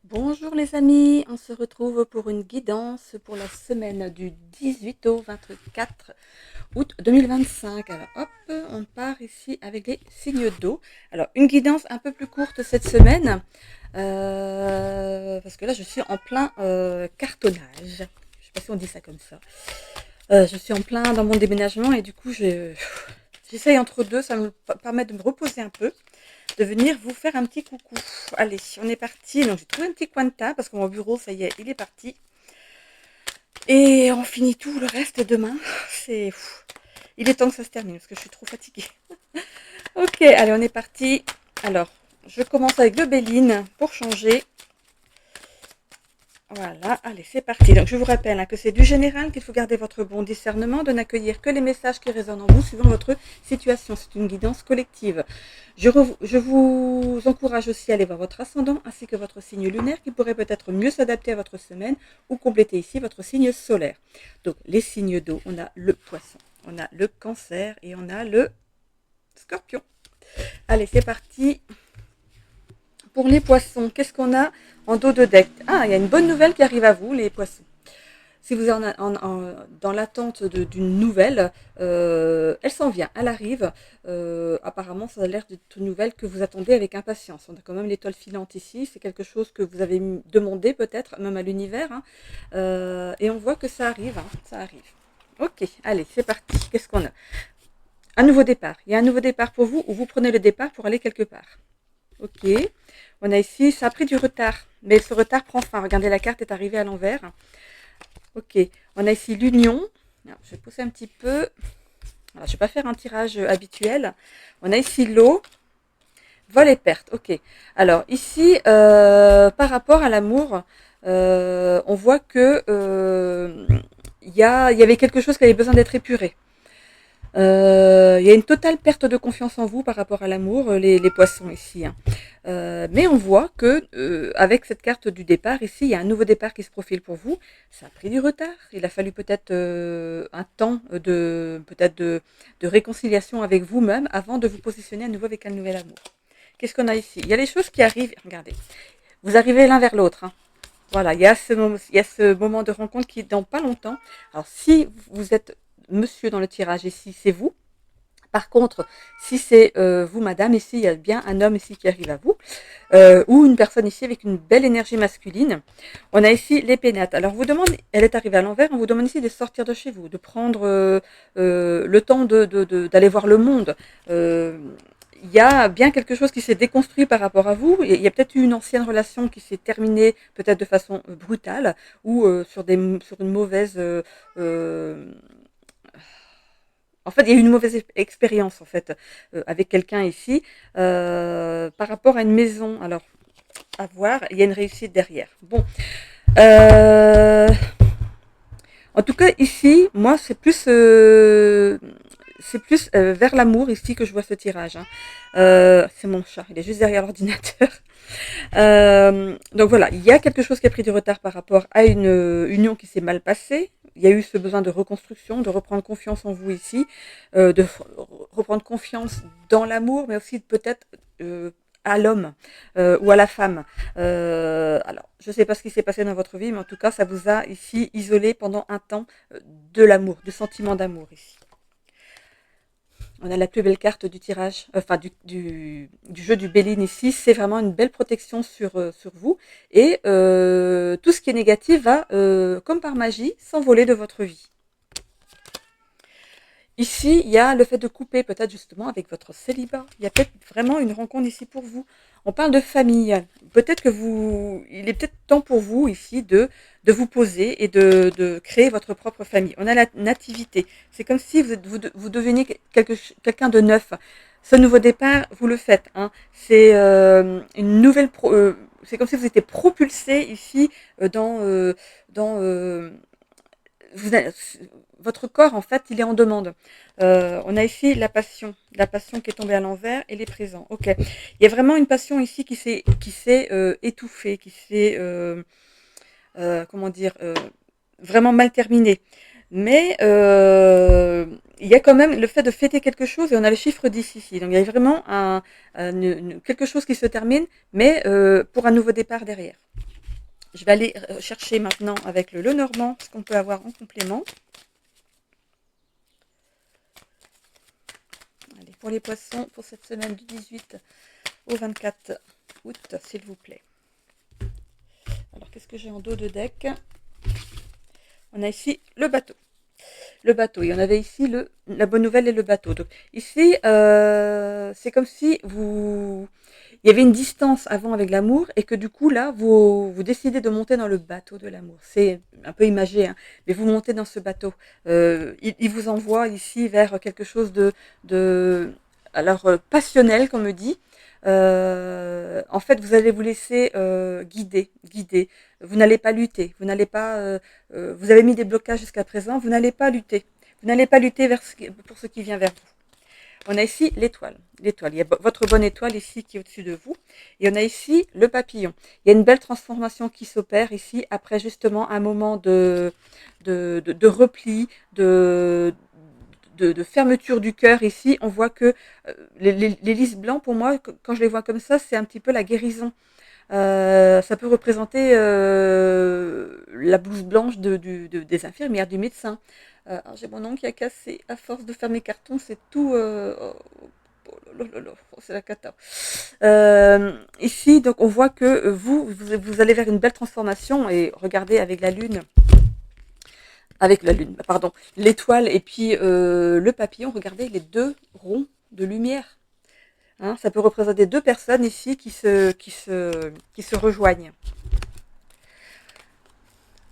Bonjour les amis, on se retrouve pour une guidance pour la semaine du 18 au 24 août 2025. Alors hop, on part ici avec les signes d'eau. Alors une guidance un peu plus courte cette semaine, parce que là je suis en plein cartonnage. Je ne sais pas si on dit ça comme ça. Je suis en plein dans mon déménagement et du coup j'essaye entre deux, ça me permet de me reposer un peu, de venir vous faire un petit coucou. Allez, on est parti. Donc j'ai trouvé un petit coin de table parce que mon bureau, ça y est, il est parti. Et on finit tout le reste demain. C'est, il est temps que ça se termine parce que je suis trop fatiguée. Ok, allez, on est parti. Alors, je commence avec le Béline pour changer. Voilà, allez, c'est parti. Donc, je vous rappelle que c'est du général, qu'il faut garder votre bon discernement, de n'accueillir que les messages qui résonnent en vous suivant votre situation. C'est une guidance collective. Je vous encourage aussi à aller voir votre ascendant ainsi que votre signe lunaire qui pourrait peut-être mieux s'adapter à votre semaine ou compléter ici votre signe solaire. Donc, les signes d'eau, on a le poisson, on a le cancer et on a le scorpion. Allez, c'est parti. Pour les poissons, qu'est-ce qu'on a en dos de deck? Ah, il y a une bonne nouvelle qui arrive à vous, les poissons. Si vous êtes dans l'attente d'une nouvelle, elle s'en vient, elle arrive. Apparemment, ça a l'air d'être une nouvelle que vous attendez avec impatience. On a quand même l'étoile filante ici, c'est quelque chose que vous avez demandé peut-être, même à l'univers. Hein. Et on voit que ça arrive, hein, ça arrive. Ok, allez, c'est parti. Qu'est-ce qu'on a? Un nouveau départ. Il y a un nouveau départ pour vous ou vous prenez le départ pour aller quelque part. Ok. On a ici, ça a pris du retard, mais ce retard prend fin. Regardez, la carte est arrivée à l'envers. Ok. On a ici l'union. Je vais pousser un petit peu. Alors, je ne vais pas faire un tirage habituel. On a ici l'eau. Vol et perte. Ok. Alors, ici, par rapport à l'amour, on voit que il y avait quelque chose qui avait besoin d'être épuré. Il y a une totale perte de confiance en vous par rapport à l'amour, les poissons ici. Hein. Mais on voit que avec cette carte du départ ici, il y a un nouveau départ qui se profile pour vous. Ça a pris du retard. Il a fallu peut-être un temps de réconciliation avec vous-même avant de vous positionner à nouveau avec un nouvel amour. Qu'est-ce qu'on a ici? Il y a les choses qui arrivent. Regardez, vous arrivez l'un vers l'autre. Hein. Voilà, il y a ce moment de rencontre qui est dans pas longtemps. Alors si vous êtes monsieur dans le tirage ici, c'est vous. Par contre, si c'est vous, madame, ici, il y a bien un homme ici qui arrive à vous, ou une personne ici avec une belle énergie masculine. On a ici les pénates. Alors, on vous demande, elle est arrivée à l'envers, on vous demande ici de sortir de chez vous, de prendre le temps d'aller voir le monde. Il y a bien quelque chose qui s'est déconstruit par rapport à vous. Il y a peut-être eu une ancienne relation qui s'est terminée peut-être de façon brutale ou sur une mauvaise en fait, il y a eu une mauvaise expérience en fait avec quelqu'un ici par rapport à une maison. Alors, à voir, il y a une réussite derrière. Bon, euh, en tout cas ici, moi, c'est plus vers l'amour ici que je vois ce tirage. Hein. C'est mon chat, il est juste derrière l'ordinateur. Donc voilà, il y a quelque chose qui a pris du retard par rapport à une union qui s'est mal passée. Il y a eu ce besoin de reconstruction, de reprendre confiance en vous ici, de reprendre confiance dans l'amour, mais aussi peut-être à l'homme ou à la femme. Alors, je ne sais pas ce qui s'est passé dans votre vie, mais en tout cas, ça vous a ici isolé pendant un temps de l'amour, du sentiment d'amour ici. On a la plus belle carte du tirage, enfin du jeu du Béline ici. C'est vraiment une belle protection sur vous. Et tout ce qui est négatif va, comme par magie, s'envoler de votre vie. Ici, il y a le fait de couper peut-être justement avec votre célibat. Il y a peut-être vraiment une rencontre ici pour vous. On parle de famille. Peut-être que il est peut-être temps pour vous ici de vous poser et de créer votre propre famille. On a la nativité. C'est comme si vous deveniez quelqu'un de neuf. Ce nouveau départ, vous le faites. Hein. C'est une nouvelle. C'est comme si vous étiez propulsé ici dans vous, votre corps, en fait, il est en demande. On a ici la passion qui est tombée à l'envers et les présents. Ok, il y a vraiment une passion ici qui s'est étouffée, qui s'est comment dire vraiment mal terminée. Mais il y a quand même le fait de fêter quelque chose et on a le chiffre 10 ici. Donc il y a vraiment quelque chose qui se termine, mais pour un nouveau départ derrière. Je vais aller chercher maintenant avec le Lenormand ce qu'on peut avoir en complément. Allez, pour les poissons, pour cette semaine du 18 au 24 août, s'il vous plaît. Alors, qu'est-ce que j'ai en dos de deck? On a ici le bateau. Le bateau. Et on avait ici la bonne nouvelle et le bateau. Donc, ici, c'est comme si il y avait une distance avant avec l'amour et que du coup, là, vous décidez de monter dans le bateau de l'amour. C'est un peu imagé, hein, mais vous montez dans ce bateau. Il vous envoie ici vers quelque chose alors, passionnel, comme on me dit. En fait, vous allez vous laisser guider. Vous n'allez pas lutter. Vous avez mis des blocages jusqu'à présent. Vous n'allez pas lutter. Vous n'allez pas lutter pour ce qui vient vers vous. On a ici l'étoile. L'étoile. Il y a votre bonne étoile ici qui est au-dessus de vous. Et on a ici le papillon. Il y a une belle transformation qui s'opère ici après justement un moment de repli, de fermeture du cœur ici. On voit que les lys blancs, pour moi, quand je les vois comme ça, c'est un petit peu la guérison. Ça peut représenter la blouse blanche des infirmières, du médecin. J'ai mon ongle qui a cassé. À force de faire mes cartons, c'est tout. C'est la cata. Ici, donc, on voit que vous allez vers une belle transformation. Et regardez avec la lune. Pardon, l'étoile et puis le papillon. Regardez les deux ronds de lumière. Hein, ça peut représenter deux personnes ici qui se rejoignent.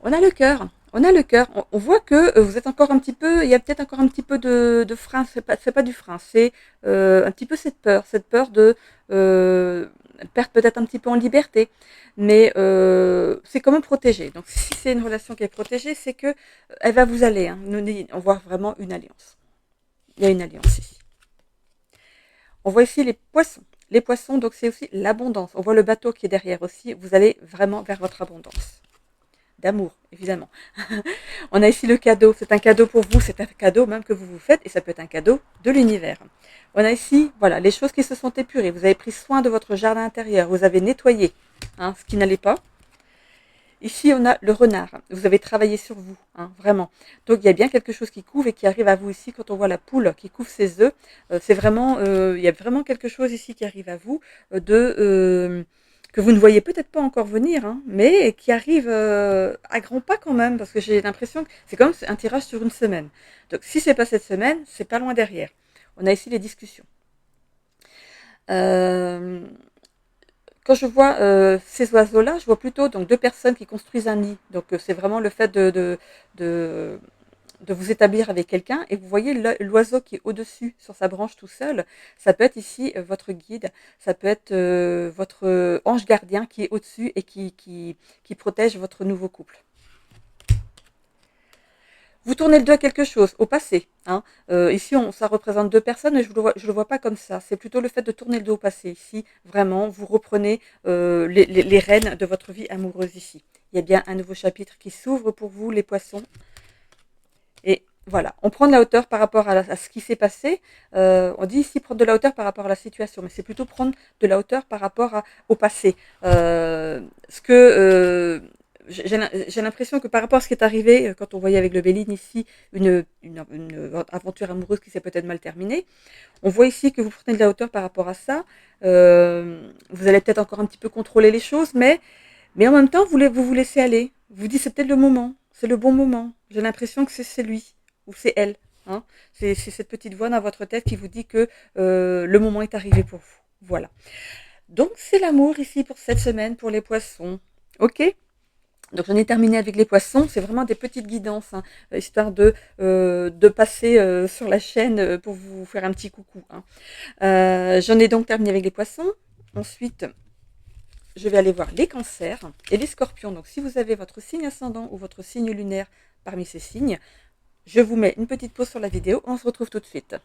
On a le cœur. On a le cœur. On voit que vous êtes encore un petit peu. Il y a peut-être encore un petit peu de frein. C'est pas du frein. C'est un petit peu cette peur de perdre peut-être un petit peu en liberté. Mais c'est quand même protégé. Donc si c'est une relation qui est protégée, c'est que elle va vous aller. Hein. On voit vraiment une alliance. Il y a une alliance ici. On voit ici les poissons. Les poissons, donc c'est aussi l'abondance. On voit le bateau qui est derrière aussi. Vous allez vraiment vers votre abondance. D'amour, évidemment. On a ici le cadeau. C'est un cadeau pour vous. C'est un cadeau même que vous vous faites. Et ça peut être un cadeau de l'univers. On a ici, voilà, les choses qui se sont épurées. Vous avez pris soin de votre jardin intérieur. Vous avez nettoyé ce qui n'allait pas. Ici, on a le renard. Vous avez travaillé sur vous, vraiment. Donc, il y a bien quelque chose qui couvre et qui arrive à vous ici. Quand on voit la poule qui couvre ses œufs, c'est vraiment, il y a vraiment quelque chose ici qui arrive à vous que vous ne voyez peut-être pas encore venir, mais qui arrive à grands pas quand même, parce que j'ai l'impression que c'est comme un tirage sur une semaine. Donc, si c'est pas cette semaine, c'est pas loin derrière. On a ici les discussions. Quand je vois ces oiseaux-là, je vois plutôt donc deux personnes qui construisent un nid. Donc c'est vraiment le fait de vous établir avec quelqu'un. Et vous voyez l'oiseau qui est au-dessus sur sa branche tout seul. Ça peut être ici votre guide. Ça peut être votre ange gardien qui est au-dessus et qui protège votre nouveau couple. Vous tournez le dos à quelque chose, au passé. Ici, ça représente deux personnes, mais je ne le vois pas comme ça. C'est plutôt le fait de tourner le dos au passé. Ici, vraiment, vous reprenez les rênes de votre vie amoureuse ici. Il y a bien un nouveau chapitre qui s'ouvre pour vous, les poissons. Et voilà, on prend de la hauteur par rapport à ce qui s'est passé. On dit ici prendre de la hauteur par rapport à la situation, mais c'est plutôt prendre de la hauteur par rapport au passé. J'ai l'impression que par rapport à ce qui est arrivé, quand on voyait avec le Béline ici, une aventure amoureuse qui s'est peut-être mal terminée, on voit ici que vous prenez de la hauteur par rapport à ça. Vous allez peut-être encore un petit peu contrôler les choses, mais en même temps, vous vous laissez aller. Vous dites c'est peut-être le moment, c'est le bon moment. J'ai l'impression que c'est lui ou c'est elle. C'est cette petite voix dans votre tête qui vous dit que le moment est arrivé pour vous. Voilà. Donc c'est l'amour ici pour cette semaine, pour les poissons. Ok ? Donc j'en ai terminé avec les poissons, c'est vraiment des petites guidances, histoire de passer sur la chaîne pour vous faire un petit coucou. J'en ai donc terminé avec les poissons. Ensuite, je vais aller voir les cancers et les scorpions. Donc si vous avez votre signe ascendant ou votre signe lunaire parmi ces signes, je vous mets une petite pause sur la vidéo, on se retrouve tout de suite.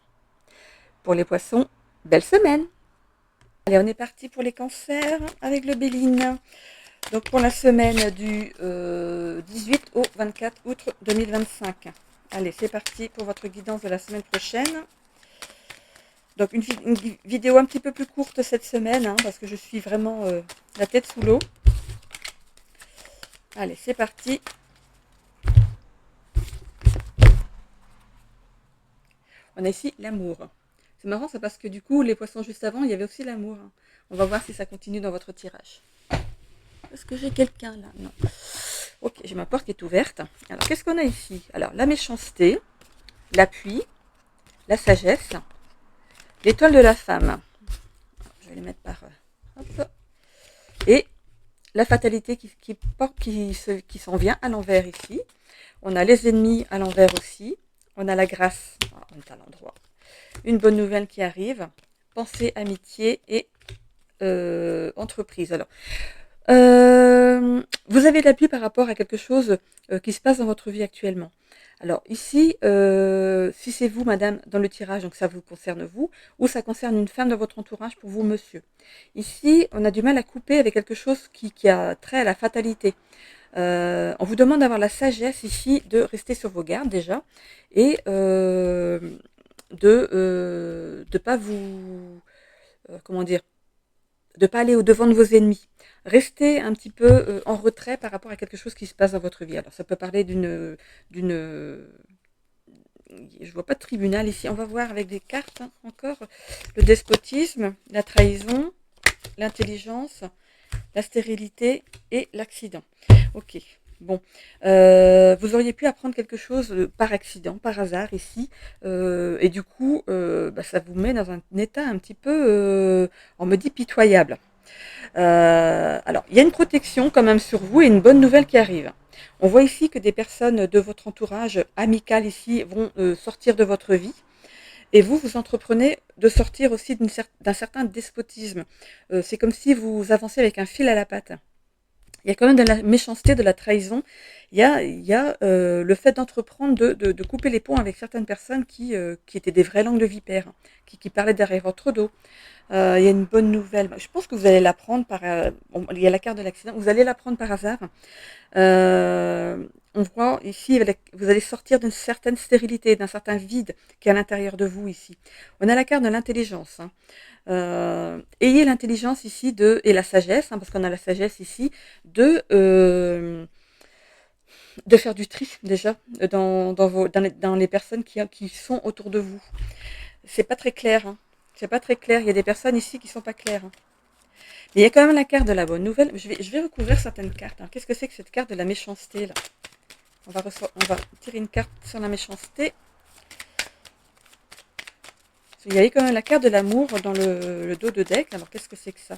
Pour les poissons, belle semaine! Allez, on est parti pour les cancers avec le Béline. Donc pour la semaine du 18 au 24 août 2025. Allez, c'est parti pour votre guidance de la semaine prochaine. Donc une vidéo un petit peu plus courte cette semaine, parce que je suis vraiment la tête sous l'eau. Allez, c'est parti. On a ici l'amour. C'est marrant, c'est parce que du coup, les poissons juste avant, il y avait aussi l'amour. On va voir si ça continue dans votre tirage. Est-ce que j'ai quelqu'un là? Non. Ok, j'ai ma porte qui est ouverte. Alors, qu'est-ce qu'on a ici? Alors, la méchanceté, l'appui, la sagesse, l'étoile de la femme. Je vais les mettre par... hop. Et la fatalité qui s'en vient à l'envers ici. On a les ennemis à l'envers aussi. On a la grâce, on est à l'endroit. Une bonne nouvelle qui arrive. Pensée, amitié et entreprise. Alors, vous avez l'appui par rapport à quelque chose qui se passe dans votre vie actuellement. Alors ici, si c'est vous, madame, dans le tirage, donc ça vous concerne vous, ou ça concerne une femme dans votre entourage pour vous, monsieur. Ici, on a du mal à couper avec quelque chose qui a trait à la fatalité. On vous demande d'avoir la sagesse ici de rester sur vos gardes déjà et de pas vous comment dire, de pas aller au devant de vos ennemis. Restez un petit peu en retrait par rapport à quelque chose qui se passe dans votre vie. Alors ça peut parler je vois pas de tribunal ici. On va voir avec des cartes encore le despotisme, la trahison, l'intelligence, la stérilité et l'accident. Ok. Bon, vous auriez pu apprendre quelque chose par accident, par hasard ici, et du coup, ça vous met dans un état un petit peu, on me dit, pitoyable. Alors, il y a une protection quand même sur vous et une bonne nouvelle qui arrive. On voit ici que des personnes de votre entourage amical ici vont sortir de votre vie. Et vous, vous entreprenez de sortir aussi d'un certain despotisme. C'est comme si vous avancez avec un fil à la patte. Il y a quand même de la méchanceté, de la trahison. Il y a le fait d'entreprendre de couper les ponts avec certaines personnes qui étaient des vraies langues de vipère, qui parlaient derrière votre dos. Il y a une bonne nouvelle. Je pense que vous allez l'apprendre il y a la carte de l'accident. Vous allez l'apprendre par hasard. On voit ici, vous allez sortir d'une certaine stérilité, d'un certain vide qui est à l'intérieur de vous ici. On a la carte de l'intelligence. Ayez l'intelligence ici et la sagesse, parce qu'on a la sagesse ici, de faire du tri déjà dans les personnes qui sont autour de vous. C'est pas très clair. C'est pas très clair. Il y a des personnes ici qui sont pas claires. Mais il y a quand même la carte de la bonne nouvelle. Je vais recouvrir certaines cartes. Alors, qu'est-ce que c'est que cette carte de la méchanceté là? On va tirer une carte sur la méchanceté. Il y avait quand même la carte de l'amour dans le dos de deck. Alors, qu'est-ce que c'est que ça?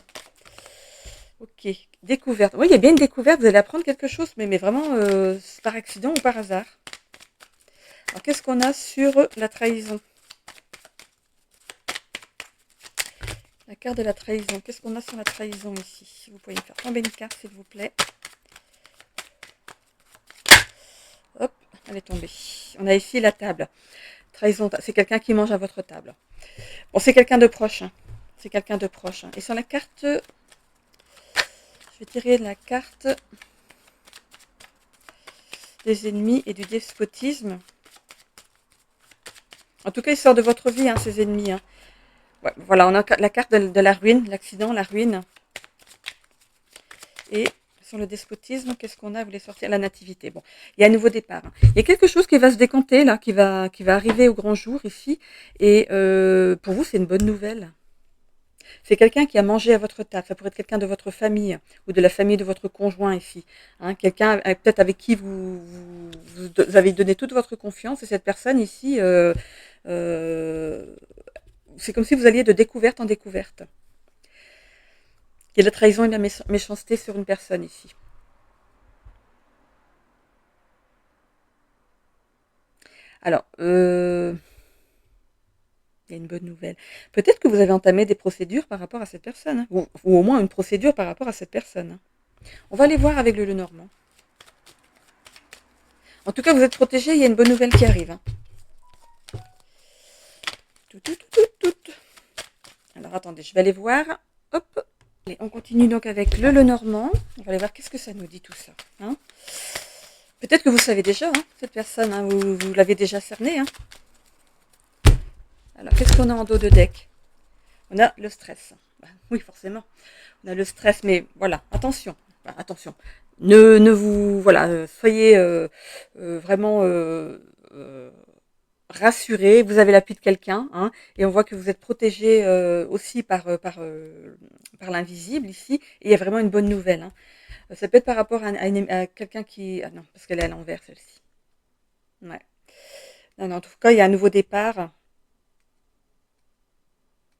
Ok, découverte. Oui, il y a bien une découverte. Vous allez apprendre quelque chose, mais vraiment par accident ou par hasard. Alors, qu'est-ce qu'on a sur la trahison? La carte de la trahison. Qu'est-ce qu'on a sur la trahison ici? Vous pouvez me faire tomber une carte, s'il vous plaît. Hop, elle est tombée. On a ici la table. Trahison, c'est quelqu'un qui mange à votre table. Bon, c'est quelqu'un de proche. C'est quelqu'un de proche. Et sur la carte, je vais tirer la carte des ennemis et du despotisme. En tout cas, il sort de votre vie, ces ennemis. Ouais, voilà, on a la carte de la ruine, l'accident, la ruine. Et sur le despotisme, qu'est-ce qu'on a? Vous voulez sortir la nativité. Bon, il y a un nouveau départ. Il y a quelque chose qui va se décanter là, qui va arriver au grand jour ici. Et pour vous, c'est une bonne nouvelle. C'est quelqu'un qui a mangé à votre table. Ça pourrait être quelqu'un de votre famille ou de la famille de votre conjoint ici. Quelqu'un peut-être avec qui vous avez donné toute votre confiance. Et cette personne ici, c'est comme si vous alliez de découverte en découverte. Il y a de la trahison et de la méchanceté sur une personne ici. Alors, il y a une bonne nouvelle. Peut-être que vous avez entamé des procédures par rapport à cette personne, ou au moins une procédure par rapport à cette personne. On va aller voir avec le Lenormand. En tout cas, vous êtes protégé, il y a une bonne nouvelle qui arrive. Alors, attendez, je vais aller voir. Hop. Allez, on continue donc avec le Lenormand. On va aller voir qu'est-ce que ça nous dit tout ça. Peut-être que vous savez déjà, cette personne, vous l'avez déjà cerné. Alors, qu'est-ce qu'on a en dos de deck? On a le stress. Oui, forcément. On a le stress, mais voilà, attention. Attention. Ne vous voilà, soyez vraiment rassurés. Vous avez l'appui de quelqu'un, hein, et on voit que vous êtes protégé aussi par l'invisible ici. Et il y a vraiment une bonne nouvelle, hein. Ça peut être par rapport à quelqu'un qui... Ah non, parce qu'elle est à l'envers, celle-ci. Ouais. Non, non, en tout cas, il y a un nouveau départ.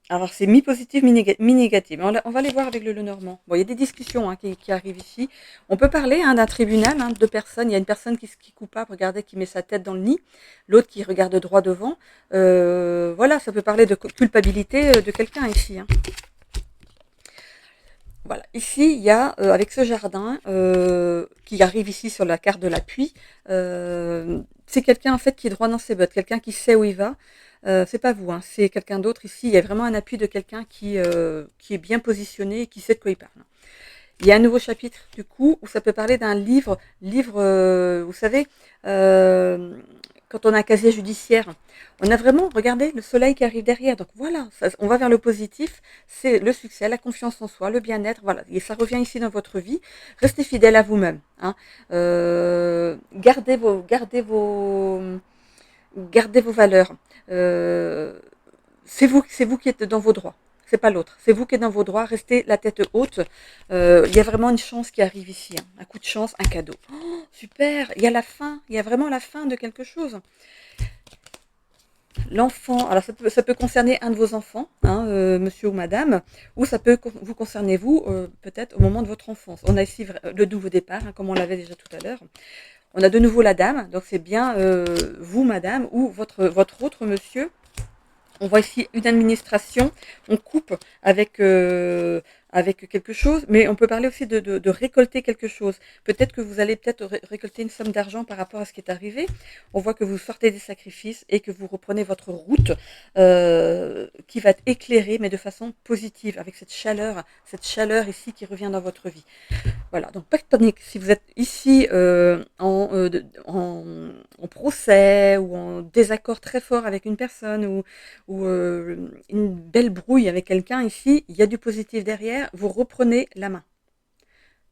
Alors, c'est mi-positif, mi-négatif. Mais on va les voir avec le Lenormand. Bon, il y a des discussions, hein, qui arrivent ici. On peut parler, hein, d'un tribunal, hein, de deux personnes. Il y a une personne qui est coupable, regardez, qui met sa tête dans le nid. L'autre qui regarde droit devant. Voilà, ça peut parler de culpabilité de quelqu'un ici, hein. Voilà, ici, il y a, avec ce jardin qui arrive ici sur la carte de l'appui, c'est quelqu'un en fait qui est droit dans ses bottes, quelqu'un qui sait où il va. C'est pas vous, hein, c'est quelqu'un d'autre ici. Il y a vraiment un appui de quelqu'un qui est bien positionné et qui sait de quoi il parle. Il y a un nouveau chapitre du coup où ça peut parler d'un livre, vous savez, euh, quand on a un casier judiciaire, on a vraiment, regardez, le soleil qui arrive derrière. Donc voilà, on va vers le positif, c'est le succès, la confiance en soi, le bien-être, voilà. Et ça revient ici dans votre vie. Restez fidèle à vous-même, hein. Gardez vos valeurs. Euh, c'est vous qui êtes dans vos droits. C'est pas l'autre. C'est vous qui êtes dans vos droits. Restez la tête haute. Il y a vraiment une chance qui arrive ici, hein. Un coup de chance, un cadeau. Oh, super. Il y a la fin. Il y a vraiment la fin de quelque chose. L'enfant, alors ça peut concerner un de vos enfants, hein, monsieur ou madame, ou ça peut vous concerner vous, peut-être au moment de votre enfance. On a ici le nouveau départ, hein, comme on l'avait déjà tout à l'heure. On a de nouveau la dame, donc c'est bien vous, madame, ou votre autre monsieur. On voit ici une administration, on coupe avec quelque chose, mais on peut parler aussi de récolter quelque chose. Peut-être que vous allez peut-être récolter une somme d'argent par rapport à ce qui est arrivé. On voit que vous sortez des sacrifices et que vous reprenez votre route qui va être éclairée, mais de façon positive, avec cette chaleur ici qui revient dans votre vie. Voilà, donc pas de panique. Si vous êtes ici en procès ou en désaccord très fort avec une personne ou une belle brouille avec quelqu'un ici, il y a du positif derrière, vous reprenez la main.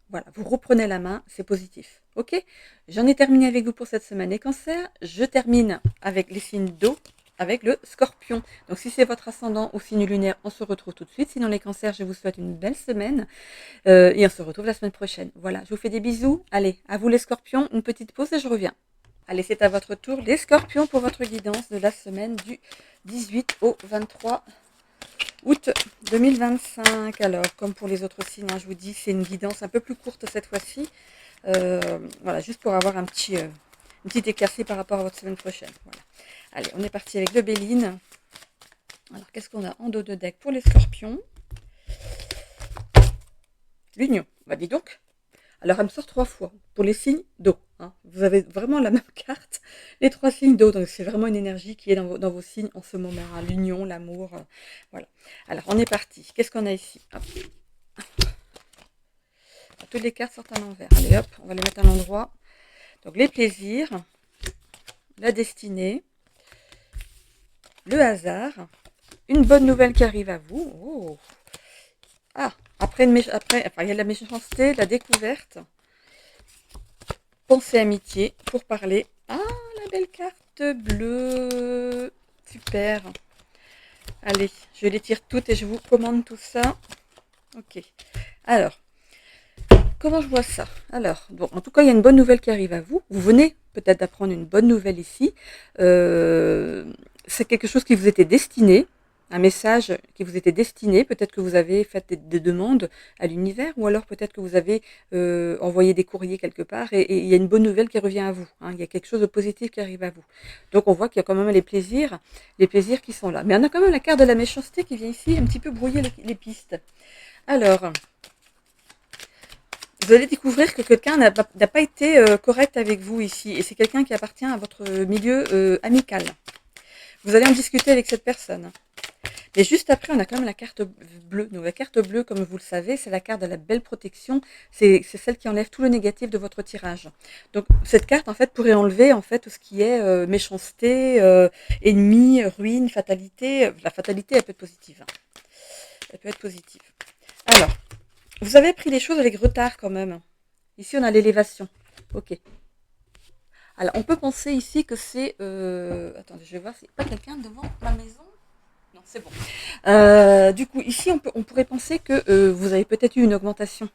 Voilà, vous reprenez la main, c'est positif. Ok. J'en ai terminé avec vous pour cette semaine les cancers. Je termine avec les signes d'eau, avec le scorpion. Donc si c'est votre ascendant ou signe lunaire, on se retrouve tout de suite. Sinon les cancers, je vous souhaite une belle semaine. Et on se retrouve la semaine prochaine. Voilà, je vous fais des bisous. Allez, à vous les scorpions, une petite pause et je reviens. Allez, c'est à votre tour, les scorpions, pour votre guidance de la semaine du 18 au 23 août 2025. Alors, comme pour les autres signes, hein, je vous dis, c'est une guidance un peu plus courte cette fois-ci. Voilà, juste pour avoir une petite éclaircie par rapport à votre semaine prochaine. Voilà. Allez, on est parti avec le Béline. Alors, qu'est-ce qu'on a en dos de deck pour les scorpions? L'union. Bah, dis donc. Alors, elle me sort 3 fois pour les signes d'eau, hein. Vous avez vraiment la même carte, les 3 signes d'eau. Donc, c'est vraiment une énergie qui est dans vos signes en ce moment, hein. L'union, l'amour. Voilà. Alors, on est parti. Qu'est-ce qu'on a ici? Hop. Toutes les cartes sortent à l'envers. Allez, hop, on va les mettre à l'endroit. Donc, les plaisirs, la destinée, le hasard, une bonne nouvelle qui arrive à vous. Oh. Ah, après, enfin, il y a la méchanceté, la découverte. Pensée amitié pour parler. Ah, la belle carte bleue. Super. Allez, je les tire toutes et je vous commande tout ça. Ok. Alors, comment je vois ça? Alors, bon, en tout cas, il y a une bonne nouvelle qui arrive à vous. Vous venez peut-être d'apprendre une bonne nouvelle ici. C'est quelque chose qui vous était destiné, un message qui vous était destiné. Peut-être que vous avez fait des demandes à l'univers, ou alors peut-être que vous avez envoyé des courriers quelque part, et il y a une bonne nouvelle qui revient à vous, hein. Il y a quelque chose de positif qui arrive à vous. Donc on voit qu'il y a quand même les plaisirs qui sont là. Mais on a quand même la carte de la méchanceté qui vient ici un petit peu brouiller les pistes. Alors, vous allez découvrir que quelqu'un n'a pas été correct avec vous ici, et c'est quelqu'un qui appartient à votre milieu amical. Vous allez en discuter avec cette personne. Mais juste après, on a quand même la carte bleue. Donc la carte bleue, comme vous le savez, c'est la carte de la belle protection. C'est celle qui enlève tout le négatif de votre tirage. Donc cette carte, en fait, pourrait enlever en fait tout ce qui est méchanceté, ennemi, ruine, fatalité. La fatalité, elle peut être positive, hein. Elle peut être positive. Alors, vous avez pris les choses avec retard quand même. Ici, on a l'élévation. Ok. Alors, on peut penser ici que c'est... attendez, je vais voir s'il n'y a pas quelqu'un devant ma maison. Non, c'est bon. Du coup, ici, on pourrait penser que vous avez peut-être eu une augmentation.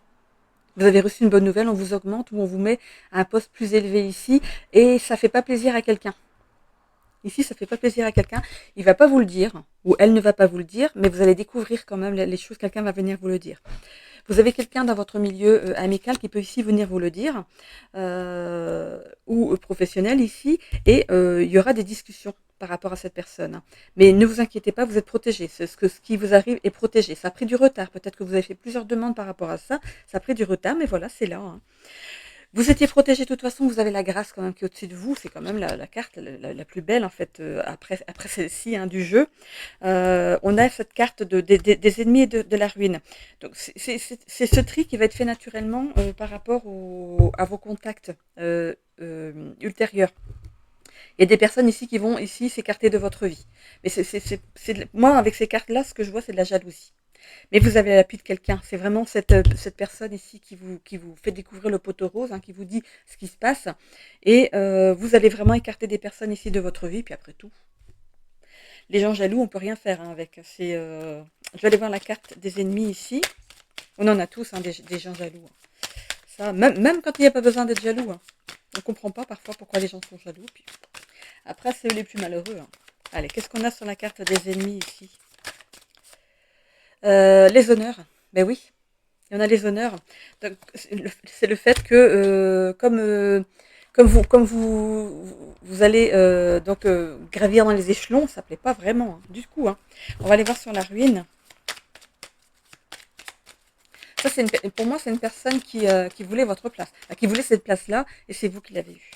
Vous avez reçu une bonne nouvelle, on vous augmente ou on vous met à un poste plus élevé ici et ça fait pas plaisir à quelqu'un. Ici, ça fait pas plaisir à quelqu'un. Il va pas vous le dire ou elle ne va pas vous le dire, mais vous allez découvrir quand même les choses. Quelqu'un va venir vous le dire. Vous avez quelqu'un dans votre milieu amical qui peut ici venir vous le dire, ou professionnel ici, et il y aura des discussions par rapport à cette personne. Mais ne vous inquiétez pas, vous êtes protégé. Ce qui vous arrive est protégé. Ça a pris du retard. Peut-être que vous avez fait plusieurs demandes par rapport à ça. Ça a pris du retard, mais voilà, c'est là. Hein. Vous étiez protégé de toute façon, vous avez la grâce quand même qui est au-dessus de vous. C'est quand même la carte la plus belle en fait après celle-ci hein, du jeu. On a cette carte des ennemis et de la ruine. Donc c'est ce tri qui va être fait naturellement par rapport à vos contacts ultérieurs. Il y a des personnes ici qui vont ici s'écarter de votre vie. Mais moi avec ces cartes-là, ce que je vois, c'est de la jalousie. Mais vous avez l'appui de quelqu'un. C'est vraiment cette personne ici qui vous fait découvrir le poteau rose, hein, qui vous dit ce qui se passe. Et vous allez vraiment écarter des personnes ici de votre vie. Puis après tout, les gens jaloux, on peut rien faire hein, avec. Je vais aller voir la carte des ennemis ici. On en a tous, hein, des gens jaloux. Hein. Ça, même quand il n'y a pas besoin d'être jaloux. Hein. On ne comprend pas parfois pourquoi les gens sont jaloux. Puis, après, c'est eux les plus malheureux. Hein. Allez, qu'est-ce qu'on a sur la carte des ennemis ici les honneurs. Ben oui, il y en a les honneurs. C'est le fait que comme vous allez gravir dans les échelons, ça plaît pas vraiment hein, du coup. Hein. On va aller voir sur la ruine. Ça, pour moi, c'est une personne qui voulait votre place, qui voulait cette place-là, et c'est vous qui l'avez eue.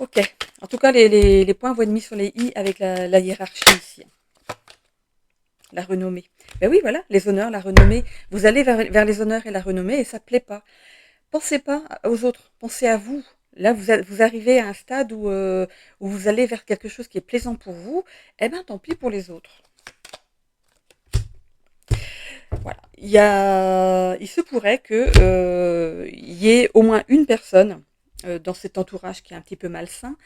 Ok. En tout cas, les points vont être mis sur les i avec la hiérarchie ici. La renommée. Ben oui, voilà, les honneurs, la renommée. Vous allez vers les honneurs et la renommée et ça ne plaît pas. Pensez pas aux autres, pensez à vous. Là, vous arrivez à un stade où vous allez vers quelque chose qui est plaisant pour vous. Eh bien, tant pis pour les autres. Voilà. Il se pourrait qu'il y ait au moins une personne dans cet entourage qui est un petit peu malsain,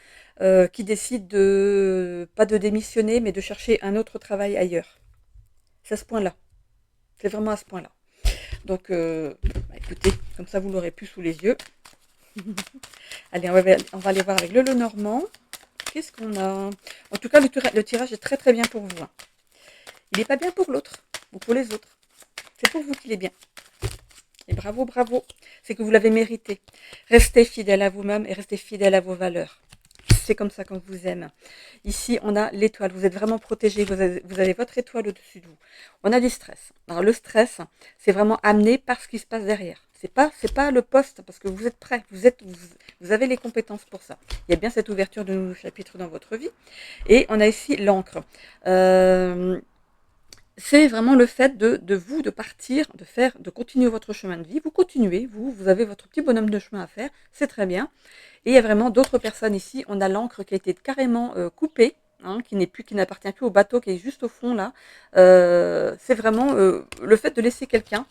qui décide pas de démissionner, mais de chercher un autre travail ailleurs. C'est à ce point-là. C'est vraiment à ce point-là. Donc, écoutez, comme ça vous l'aurez plus sous les yeux. Allez, on va aller voir avec le Lenormand. Qu'est-ce qu'on a? En tout cas, le tirage est très très bien pour vous. Hein. Il n'est pas bien pour l'autre, ou pour les autres. C'est pour vous qu'il est bien. Et bravo, bravo. C'est que vous l'avez mérité. Restez fidèle à vous-même et restez fidèle à vos valeurs. C'est comme ça qu'on vous aime. Ici, on a l'étoile. Vous êtes vraiment protégé. Vous avez votre étoile au-dessus de vous. On a du stress. Alors, le stress, c'est vraiment amené par ce qui se passe derrière. C'est pas le poste, parce que vous êtes prêt. Vous avez les compétences pour ça. Il y a bien cette ouverture de nouveaux chapitres dans votre vie. Et on a ici l'encre. C'est vraiment le fait de partir, de continuer votre chemin de vie. Vous continuez, vous avez votre petit bonhomme de chemin à faire. C'est très bien. Et il y a vraiment d'autres personnes ici. On a l'encre qui a été carrément coupée, hein, qui n'appartient plus au bateau, qui est juste au fond là. C'est vraiment le fait de laisser quelqu'un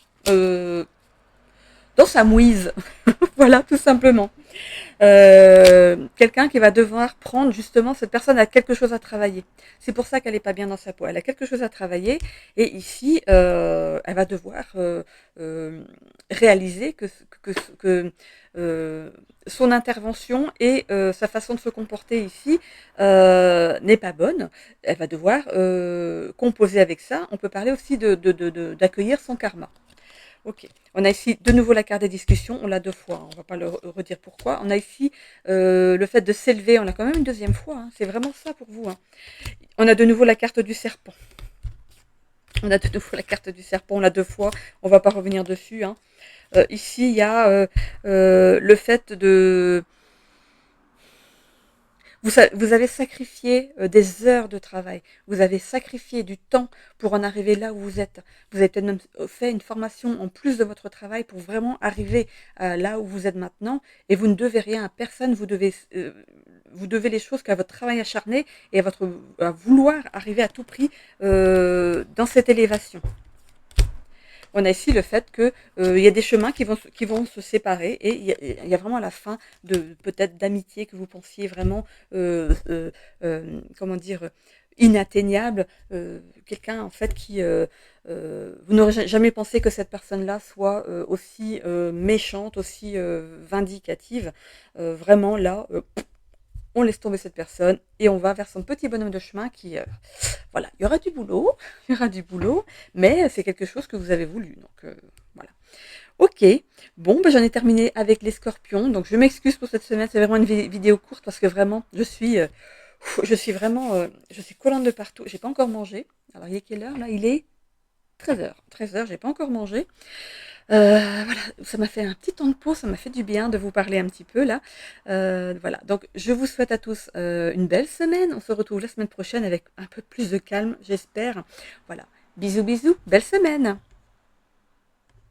dans sa mouise. Voilà, tout simplement. Quelqu'un qui va devoir prendre justement, cette personne a quelque chose à travailler. C'est pour ça qu'elle n'est pas bien dans sa peau. Elle a quelque chose à travailler et ici, elle va devoir réaliser que son intervention et sa façon de se comporter ici n'est pas bonne. Elle va devoir composer avec ça. On peut parler aussi d'accueillir son karma. Ok. On a ici de nouveau la carte des discussions. On l'a 2 fois. Hein. On ne va pas le redire pourquoi. On a ici le fait de s'élever. On l'a quand même une 2e fois. Hein. C'est vraiment ça pour vous. Hein. On a de nouveau la carte du serpent. On a de nouveau la carte du serpent. On l'a 2 fois. On ne va pas revenir dessus. Hein. Ici, il y a le fait de... Vous avez sacrifié des heures de travail, vous avez sacrifié du temps pour en arriver là où vous êtes. Vous avez peut-être même fait une formation en plus de votre travail pour vraiment arriver là où vous êtes maintenant. Et vous ne devez rien à personne, vous devez les choses qu'à votre travail acharné et à vouloir arriver à tout prix dans cette élévation. on a ici le fait que il y a des chemins qui vont se séparer et il y a vraiment la fin de peut-être d'amitié que vous pensiez vraiment, comment dire, inatteignable, quelqu'un en fait qui, vous n'aurez jamais pensé que cette personne-là soit aussi méchante, aussi vindicative. Vraiment là, on laisse tomber cette personne et on va vers son petit bonhomme de chemin qui, voilà, il y aura du boulot, il y aura du boulot, mais c'est quelque chose que vous avez voulu. Donc voilà. Ok, bon, ben, j'en ai terminé avec les scorpions. Donc je m'excuse pour cette semaine, c'est vraiment une vidéo courte parce que vraiment, je suis vraiment, je suis collante de partout. J'ai pas encore mangé. Alors il est quelle heure là? Il est 13 heures. 13 heures, j'ai pas encore mangé. Voilà, ça m'a fait un petit temps de pause, ça m'a fait du bien de vous parler un petit peu là. Voilà, donc je vous souhaite à tous une belle semaine. On se retrouve la semaine prochaine avec un peu plus de calme, j'espère. Voilà, bisous bisous, belle semaine.